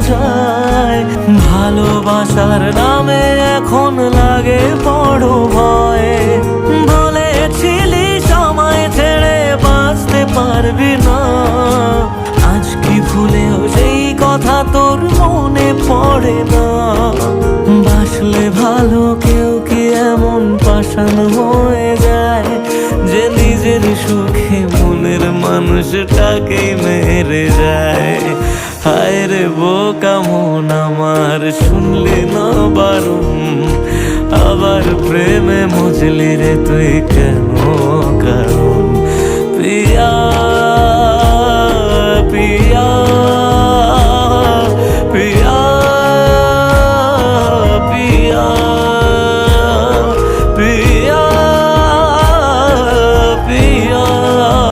যায়। ভালোবাসার নামে এখন লাগে বড় ভয়। বলেছিলি সময় ছেড়ে বাঁচতে পারবি না, আজ কি ভুলেও সেই কথা তোর মনে পড়ে না? বাসলে ভালো কেউ কি এমন পাষাণ হয়ে যায় যে নিজের সুখে মনের মানুষটাকেই মেরে যায়? হায় রে বোকা মন আমার, শুনলি না বারণ, আবার প্রেমে মজলি রে তুই কেন কারণ? প্রিয়া